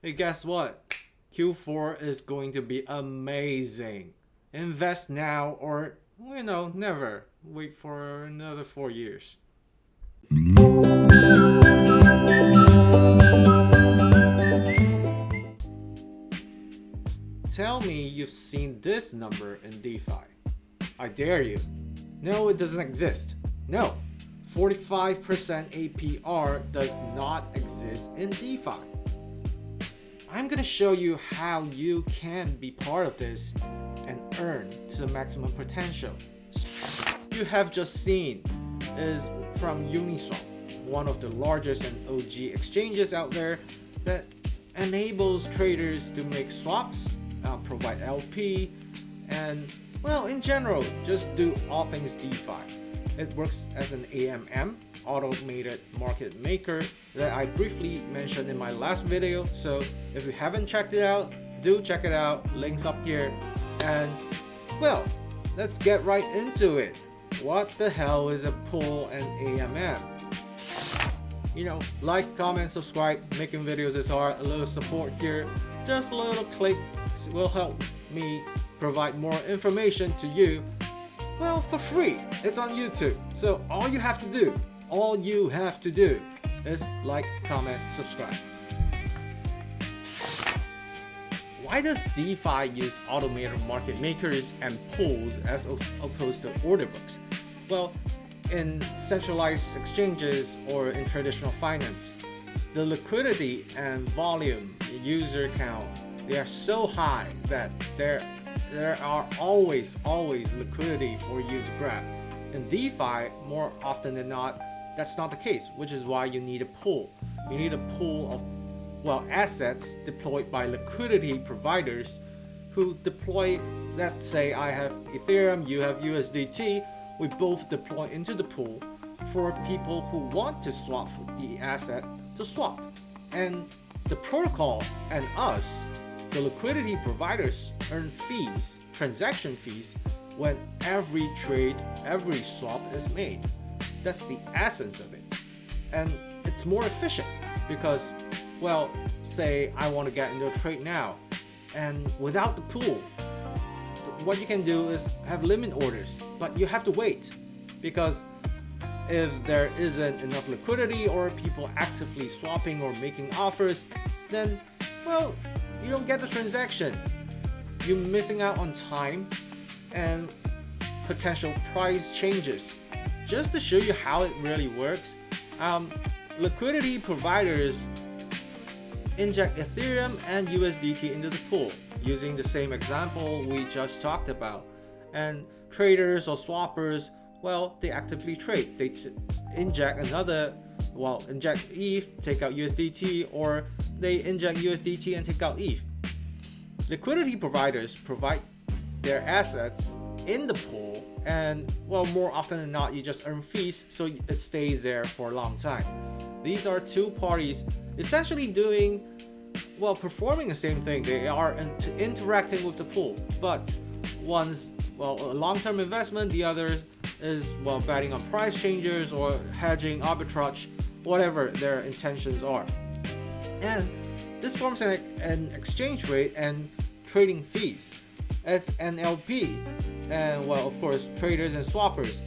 Hey, guess what? Q4 is going to be amazing. Invest now or, never. Wait for another 4 years. Tell me you've seen this number in DeFi. I dare you. No, it doesn't exist. No, 45% APR does not exist in DeFi. I'm gonna show you how you can be part of this and earn to the maximum potential. You have just seen is from Uniswap, one of the largest and OG exchanges out there that enables traders to make swaps, provide LP, and in general, just do all things DeFi. It works as an AMM, automated market maker, that I briefly mentioned in my last video. So if you haven't checked it out, do check it out. Links up here. And let's get right into it. What the hell is a pool and AMM? Like, comment, subscribe. Making videos is hard. A little support here, just a little click will help me provide more information to you, for free. It's on YouTube. So all you have to do is like, comment, subscribe. Why does DeFi use automated market makers and pools as opposed to order books? Well, in centralized exchanges or in traditional finance, the liquidity and volume, user count, they are so high that there are always liquidity for you to grab. In DeFi, more often than not, that's not the case, which is why you need a pool. You need a pool of assets deployed by liquidity providers who deploy. Let's say I have Ethereum, you have USDT. We both deploy into the pool for people who want to swap the asset to swap. And the protocol and us, the liquidity providers, earn fees, transaction fees, when every trade, every swap is made. That's the essence of it. And it's more efficient because, say I want to get into a trade now, and without the pool, what you can do is have limit orders, but you have to wait, because if there isn't enough liquidity or people actively swapping or making offers, then you don't get the transaction. You're missing out on time and potential price changes. Just to show you how it really works, liquidity providers inject Ethereum and USDT into the pool using the same example we just talked about. And traders or swappers, they actively trade. They inject inject ETH, take out USDT, or they inject USDT and take out ETH. Liquidity providers provide their assets in the pool, and more often than not, you just earn fees, so it stays there for a long time. These are two parties essentially performing the same thing. They are interacting with the pool, but one's a long-term investment, the other is betting on price changes or hedging, arbitrage, whatever their intentions are. And this forms an exchange rate and trading fees as an LP. And of course, traders and swappers,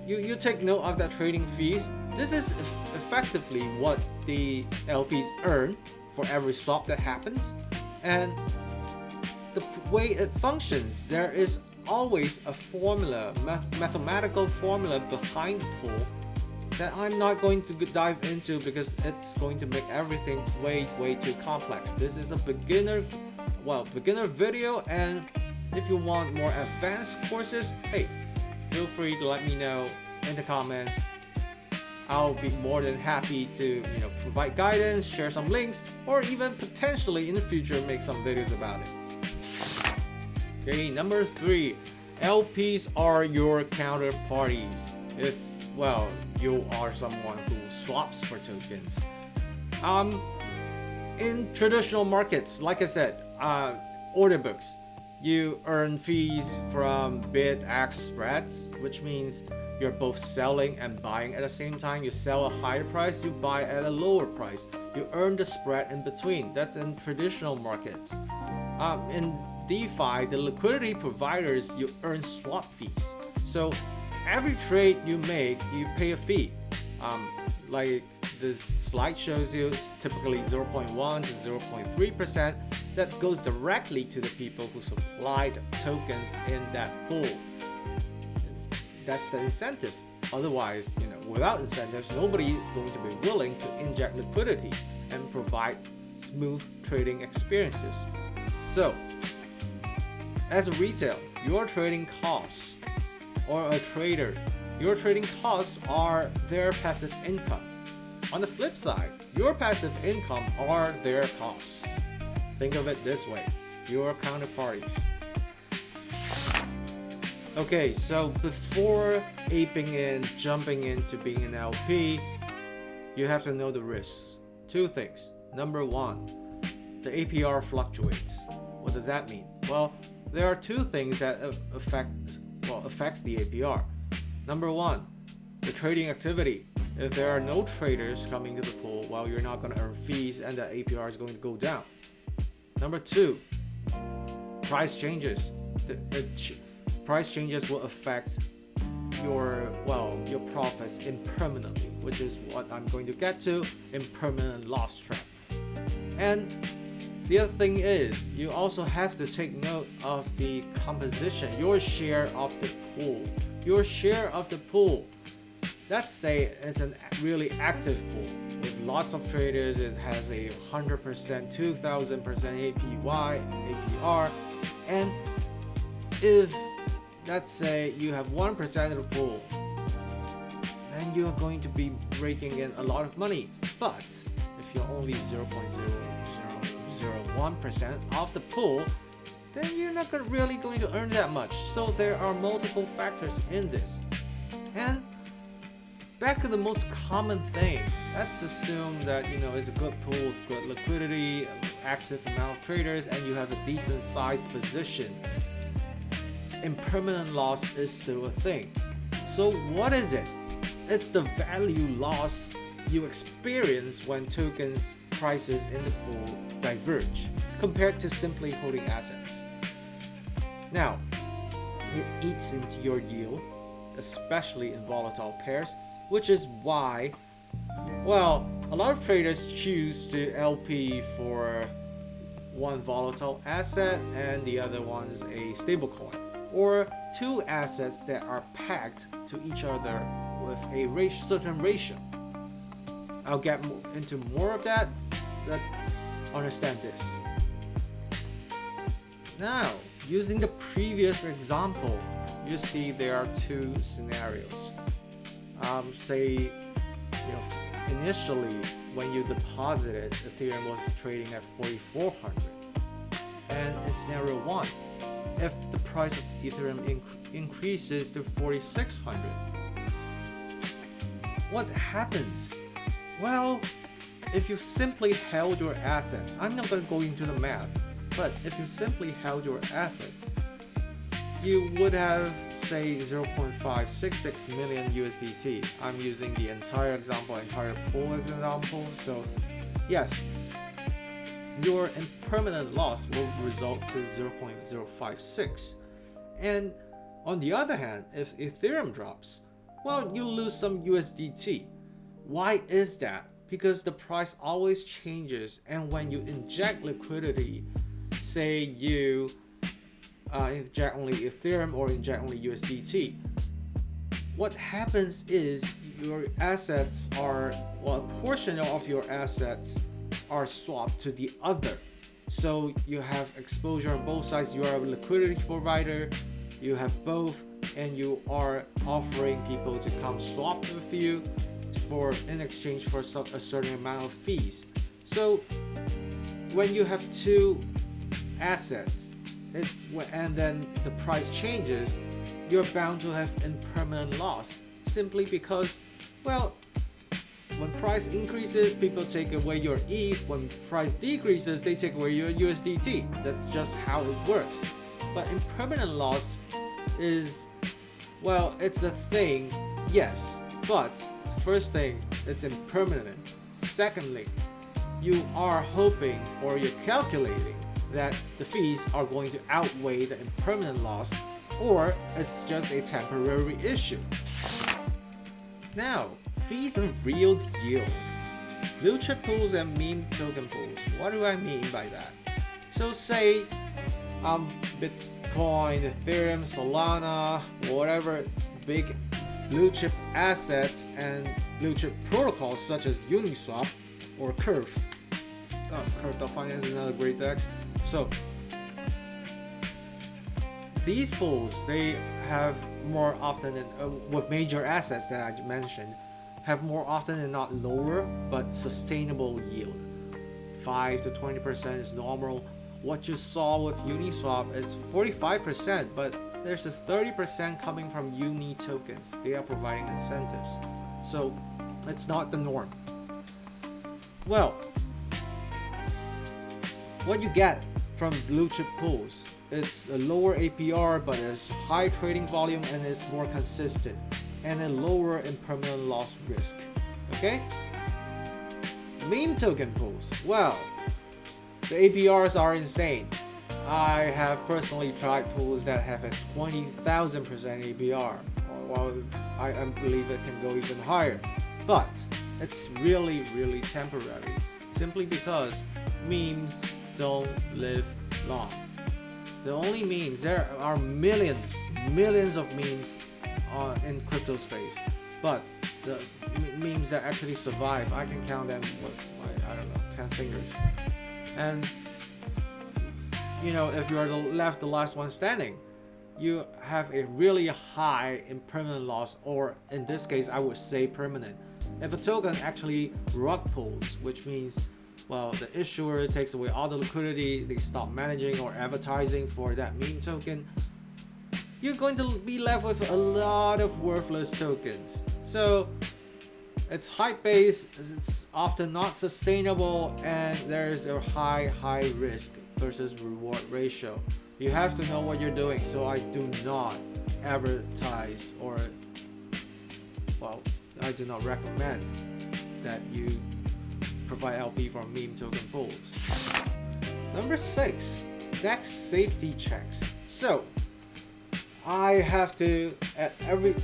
you take note of that trading fees. This is effectively what the LPs earn for every swap that happens. And the way it functions, there is always a formula, mathematical formula behind the pool that I'm not going to dive into because it's going to make everything way too complex. This is a beginner video, and if you want more advanced courses, hey, feel free to let me know in the comments. I'll be more than happy to provide guidance, share some links, or even potentially in the future make some videos about it. Okay, number 3, LPs are your counterparties if you are someone who swaps for tokens. In traditional markets, like I said, order books, You earn fees from bid-ask spreads, which means you're both selling and buying at the same time. You sell a higher price, you buy at a lower price. You earn the spread in between. That's in traditional markets. In DeFi, the liquidity providers, you earn swap fees. So every trade you make, you pay a fee. Like this slide shows you, it's typically 0.1 to 0.3% that goes directly to the people who supplied tokens in that pool. That's the incentive. Otherwise, without incentives, nobody is going to be willing to inject liquidity and provide smooth trading experiences. So, as a retail, your trading costs, or a trader, your trading costs are their passive income. On the flip side, your passive income are their costs. Think of it this way, your counterparties. Okay, so before jumping into being an LP, you have to know the risks. Two things. Number one, the APR fluctuates. What does that mean? Well, there are two things that affects the APR. Number one, the trading activity. If there are no traders coming to the pool, well, you're not going to earn fees and the APR is going to go down. Number two, price changes. Price changes will affect your profits impermanently, which is what I'm going to get to, impermanent loss trap. And the other thing is, you also have to take note of the composition, your share of the pool. Your share of the pool. Let's say it's a really active pool with lots of traders. It has a 100%, 2000% APR, and if let's say you have 1% of the pool, then you're going to be raking in a lot of money. But if you're only 0.0001% of the pool, then you're not really going to earn that much. So there are multiple factors in this. And back to the most common thing. Let's assume that it's a good pool with good liquidity, active amount of traders, and you have a decent sized position. Impermanent loss is still a thing. So what is it? It's the value loss you experience when tokens prices in the pool diverge compared to simply holding assets. Now, it eats into your yield, especially in volatile pairs, which is why, a lot of traders choose to LP for one volatile asset and the other one's a stablecoin, or two assets that are pegged to each other with a certain ratio. I'll get into more of that. Let's understand this. Now, using the previous example, you see there are two scenarios. Initially when you deposited, Ethereum was trading at 4,400, and in scenario 1, if the price of Ethereum increases to 4,600, what happens? Well, if you simply held your assets, I'm not going to go into the math, but if you simply held your assets, you would have, say, 0.566 million USDT. I'm using the entire pool example. So, yes, your impermanent loss will result to 0.056. And on the other hand, if Ethereum drops, you lose some USDT. Why is that? Because the price always changes, and when you inject liquidity, say you inject only Ethereum or inject only USDT, what happens is your assets a portion of your assets are swapped to the other. So you have exposure on both sides. You are a liquidity provider, you have both, and you are offering people to come swap with you in exchange for a certain amount of fees. So when you have two assets, and then the price changes, you're bound to have impermanent loss, simply because, when price increases, people take away your ETH. When price decreases, they take away your USDT. That's just how it works. But impermanent loss is, well, it's a thing, yes, but first thing, it's impermanent. Secondly, you are hoping or you're calculating that the fees are going to outweigh the impermanent loss, or it's just a temporary issue. Now, fees and real yield. Blue chip pools and meme token pools. What do I mean by that? So say Bitcoin, Ethereum, Solana, whatever big blue chip assets and blue chip protocols such as Uniswap or Curve. Curve.finance is another great DEX. So these pools, they have more often than, with major assets that I mentioned, have more often than not lower but sustainable yield. 5 to 20% is normal. What you saw with Uniswap is 45%, but there's a 30% coming from Uni tokens. They are providing incentives. So it's not the norm. Well, what you get from blue chip pools, it's a lower APR, but it's high trading volume and it's more consistent, and a lower impermanent loss risk. Okay? Meme token pools, well, the APRs are insane. I have personally tried pools that have a 20,000% APR. Well, I believe it can go even higher. But it's really, really temporary. Simply because memes don't live long. The only memes, there are millions of memes in crypto space. But the memes that actually survive, I can count them with, I don't know, 10 fingers. And you know, if you are the last one standing, you have a really high impermanent loss, or in this case I would say permanent. If a token actually rug pulls, which means, well, the issuer takes away all the liquidity, they stop managing or advertising for that meme token, you're going to be left with a lot of worthless tokens. So it's hype based, it's often not sustainable, and there's a high risk versus reward ratio. You have to know what you're doing, so I do not advertise, or, well, I do not recommend that you provide LP for meme token pools. Number 6, DEX safety checks. So I have to,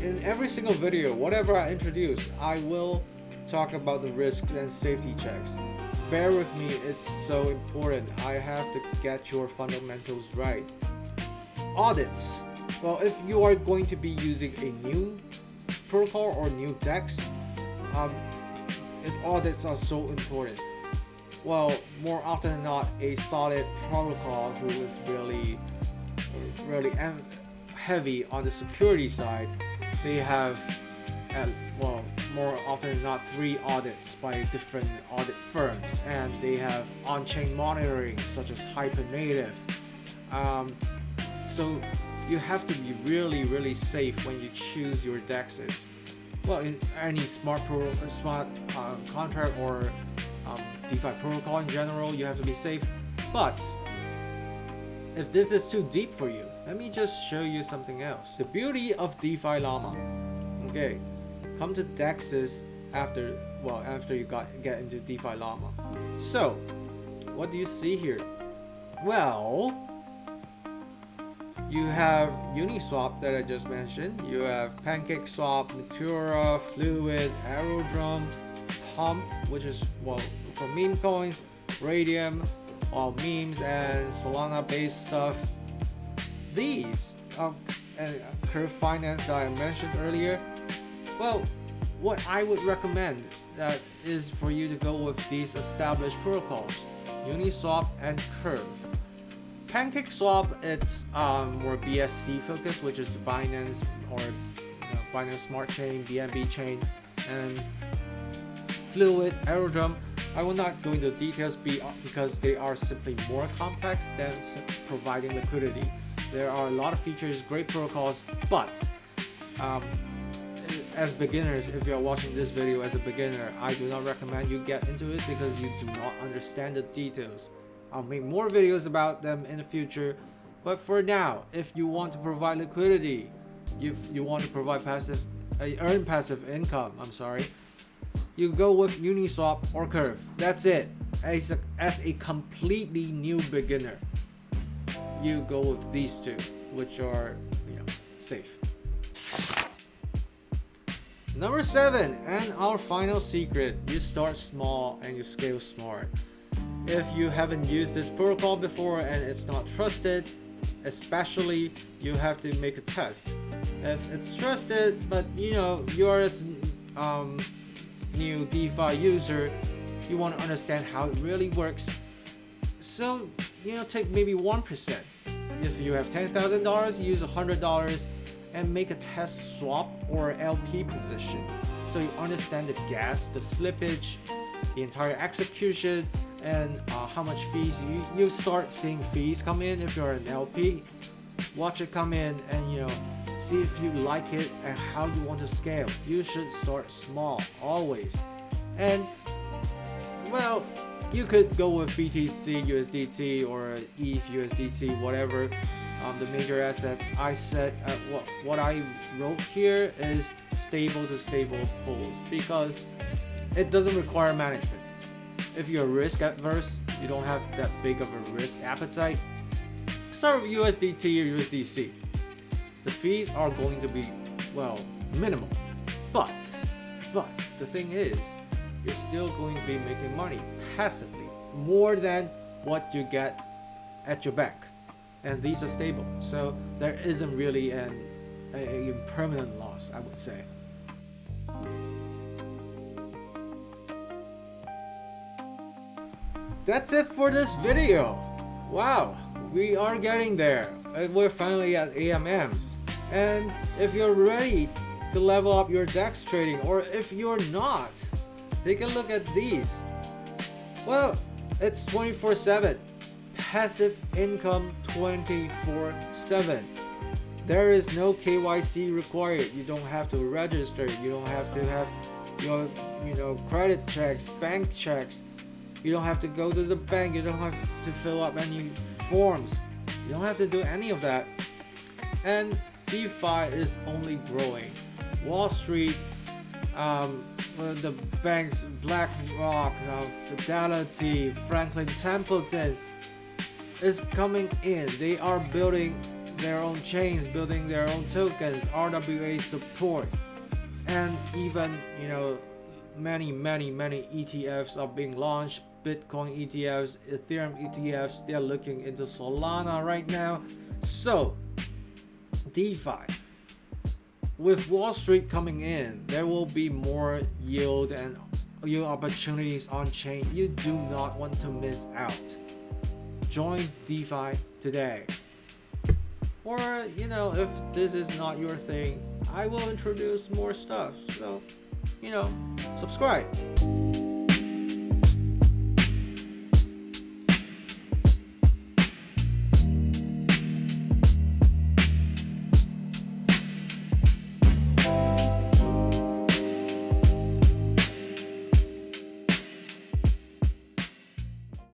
in every single video, whatever I introduce, I will talk about the risks and safety checks. Bear with me, it's so important. I have to get your fundamentals right. Audits. Well, if you are going to be using a new protocol or new DEX, audits are so important. Well, more often than not, a solid protocol who is really heavy on the security side, they have, well, more often than not 3 audits by different audit firms, and they have on-chain monitoring such as Hypernative. So you have to be really safe when you choose your DEXs. Well, in any smart contract or DeFi protocol in general, you have to be safe. But if this is too deep for you, let me just show you something else. The beauty of DeFi Llama. Okay, come to DEXs after you get into DeFi Llama. So, what do you see here? Well, you have Uniswap that I just mentioned. You have PancakeSwap, Natura, Fluid, Aerodrome, Pump, which is, well, for meme coins, Radium, all memes and Solana based stuff. These and Curve Finance that I mentioned earlier. Well, what I would recommend is for you to go with these established protocols, Uniswap and Curve. PancakeSwap, it's more BSC focused, which is Binance or Binance Smart Chain, BNB chain, and Fluid, Aerodrome. I will not go into details because they are simply more complex than providing liquidity. There are a lot of features, great protocols, but as beginners, if you're watching this video as a beginner, I do not recommend you get into it because you do not understand the details. I'll make more videos about them in the future, But for now, if you want to provide liquidity, if you want to provide earn passive income, you go with Uniswap or Curve. That's it. As a completely new beginner, you go with these two, which are safe. Number 7, and our final secret: you start small and you scale smart. If you haven't used this protocol before and it's not trusted, especially, you have to make a test. If it's trusted, but you're a new DeFi user, you want to understand how it really works. So take maybe 1%. If you have $10,000, use $100 and make a test swap or LP position, so you understand the gas, the slippage, the entire execution, and how much fees you start seeing fees come in. If you're an LP, watch it come in and see if you like it and how you want to scale. You should start small always. And well, you could go with BTC USDT or ETH USDT, whatever. The major assets I said, what I wrote here is stable to stable pools, because it doesn't require management. If you're risk adverse, you don't have that big of a risk appetite, start with USDT or USDC. The fees are going to be, minimal. But the thing is, you're still going to be making money passively, more than what you get at your bank. And these are stable, so there isn't really a permanent loss, I would say. That's it for this video. Wow, we are getting there. We're finally at AMMs. And if you're ready to level up your DEX trading, or if you're not, take a look at these. Well, it's 24/7. Passive income 24/7. There is no KYC required. You don't have to register. You don't have to have your credit checks, bank checks. You don't have to go to the bank. You don't have to fill up any forms. You don't have to do any of that. And DeFi is only growing. Wall Street, the banks, BlackRock, Fidelity, Franklin Templeton is coming in. They are building their own chains, building their own tokens, RWA support, and even many ETFs are being launched. Bitcoin ETFs, Ethereum ETFs, they're looking into Solana right now. So DeFi, with Wall Street coming in, there will be more yield and yield opportunities on chain. You do not want to miss out. Join DeFi today. Or if this is not your thing, I will introduce more stuff. So subscribe.